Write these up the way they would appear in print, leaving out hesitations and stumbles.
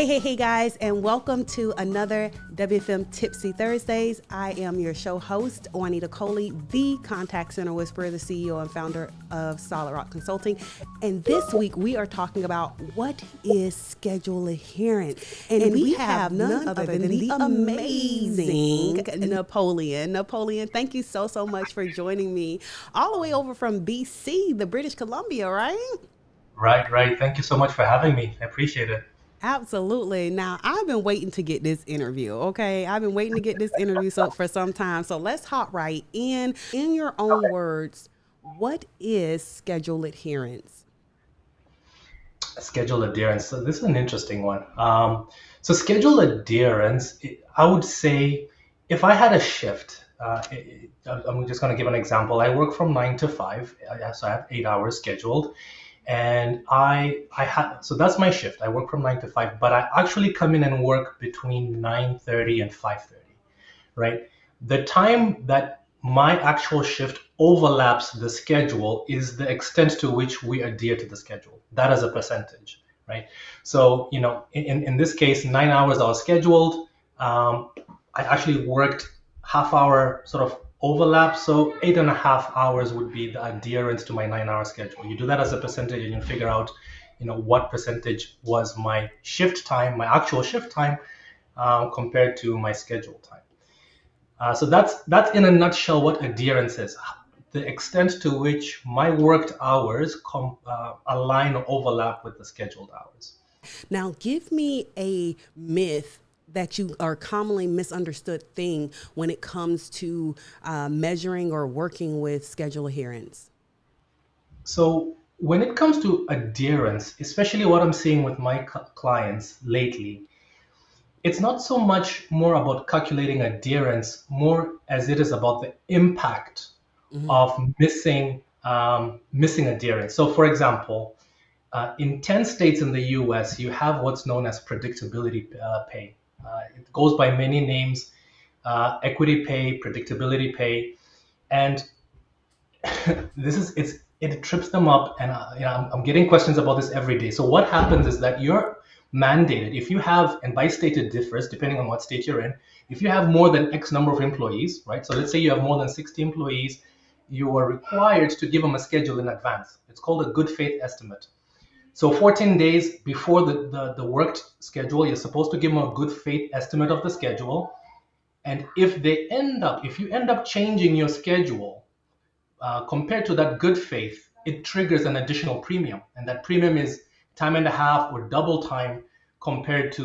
Hey, guys, and welcome to another WFM Tipsy Thursdays. I am your show host, Juanita Coley, the Contact Center Whisperer, the CEO and founder of Solid Rock Consulting. And this week, we are talking about what is schedule adherence. And we have none other than the amazing Napoleon. Napoleon, thank you so much for joining me all the way over from BC, the British Columbia, right? Right. Thank you so much for having me. I appreciate it. Absolutely. Now, I've been waiting to get this interview, okay? I've been waiting to get this interview for some time. So let's hop right in. In your own words, what is schedule adherence? Schedule adherence. So this is an interesting one. So schedule adherence, I would say, if I had a shift, I'm just going to give an example. I work from 9 to 5, so I have 8 hours scheduled, and I had so that's my shift. I work from 9 to 5, but I actually come in and work between 9:30 and 5:30, right? The time that my actual shift overlaps the schedule is the extent to which we adhere to the schedule. That is a percentage, right? So, in this case, 9 hours I was scheduled. I actually worked half hour sort of overlap. So 8.5 hours would be the adherence to my 9 hour schedule. You do that as a percentage and you figure out, what percentage was my shift time, my actual shift time, compared to my schedule time. So that's in a nutshell what adherence is. The extent to which my worked hours align or overlap with the scheduled hours. Now, give me a myth that you are commonly misunderstood thing when it comes to measuring or working with schedule adherence. So when it comes to adherence, especially what I'm seeing with my clients lately, it's not so much more about calculating adherence, more as it is about the impact Mhm. of missing adherence. So, for example, in 10 states in the US, you have what's known as predictability pay. It goes by many names: equity pay, predictability pay, and it trips them up. And I'm getting questions about this every day. So what happens is that you're mandated, if you have, and by state it differs depending on what state you're in, if you have more than X number of employees, right? So let's say you have more than 60 employees, you are required to give them a schedule in advance. It's called a good faith estimate. So 14 days before the worked schedule, you're supposed to give them a good faith estimate of the schedule. And if you end up changing your schedule compared to that good faith, it triggers an additional premium. And that premium is time and a half or double time compared to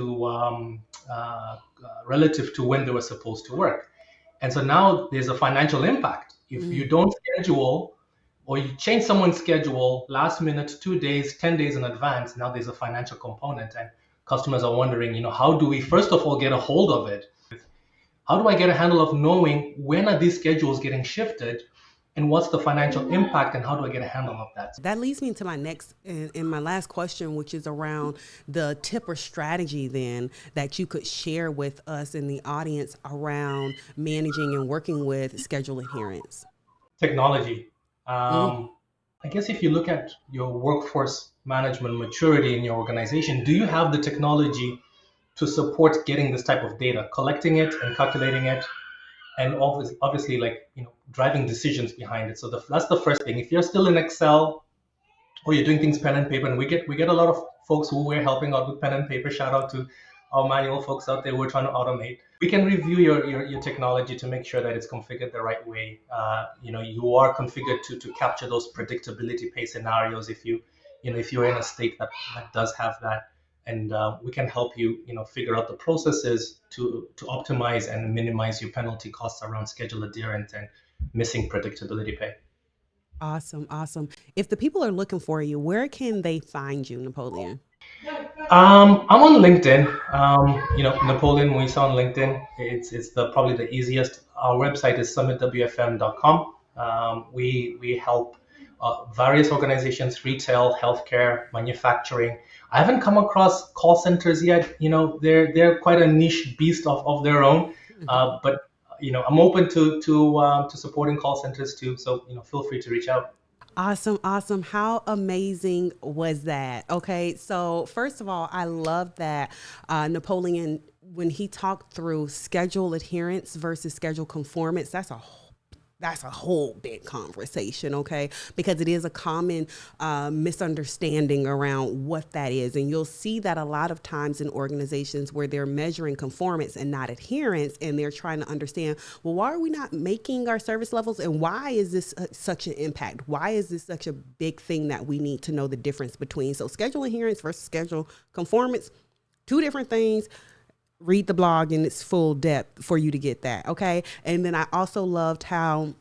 relative to when they were supposed to work. And so now there's a financial impact. If you Mm. don't schedule or you change someone's schedule last minute, 2 days, 10 days in advance, now there's a financial component. And customers are wondering, how do we, first of all, get a hold of it? How do I get a handle of knowing when are these schedules getting shifted and what's the financial impact and how do I get a handle of that? That leads me to my next and my last question, which is around the tip or strategy then that you could share with us in the audience around managing and working with schedule adherence. Technology. Mm. I guess if you look at your workforce management maturity in your organization, do you have the technology to support getting this type of data, collecting it and calculating it, and obviously like driving decisions behind it? So that's the first thing. If you're still in Excel or you're doing things pen and paper, and we get a lot of folks who we're helping out with pen and paper. Shout out to our manual folks out there who are trying to automate. We can review your technology to make sure that it's configured the right way. You are configured to capture those predictability pay scenarios if you're in a state that does have that, and we can help you figure out the processes to optimize and minimize your penalty costs around schedule adherence and missing predictability pay. Awesome. If the people are looking for you, where can they find you, Napoleon? I'm on LinkedIn. Napoleon Muisa on LinkedIn. It's the probably the easiest. Our website is summitwfm.com. We help various organizations: retail, healthcare, manufacturing. I haven't come across call centers yet. They're quite a niche beast of their own. But I'm open to supporting call centers too. So feel free to reach out. Awesome, awesome. How amazing was that? Okay, so first of all, I love that Napoleon, when he talked through schedule adherence versus schedule conformance, that's a whole big conversation, okay? Because it is a common misunderstanding around what that is. And you'll see that a lot of times in organizations where they're measuring conformance and not adherence, and they're trying to understand, well, why are we not making our service levels? And why is this such an impact? Why is this such a big thing that we need to know the difference between? So schedule adherence versus schedule conformance, two different things. Read the blog in its full depth for you to get that. Okay. And then I also loved how,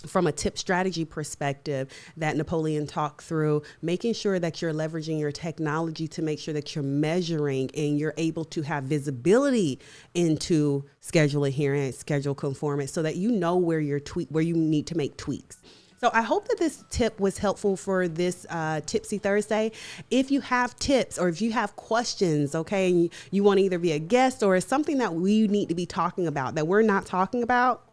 from a tip strategy perspective, that Napoleon talked through making sure that you're leveraging your technology to make sure that you're measuring and you're able to have visibility into schedule adherence, schedule conformance, so that you know where where you need to make tweaks. So I hope that this tip was helpful for this Tipsy Thursday. If you have tips or if you have questions, okay, and you want to either be a guest or it's something that we need to be talking about that we're not talking about,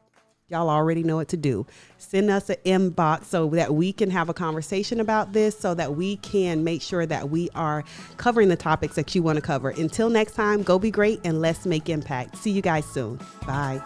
y'all already know what to do. Send us an inbox so that we can have a conversation about this, so that we can make sure that we are covering the topics that you want to cover. Until next time, go be great and let's make impact. See you guys soon. Bye.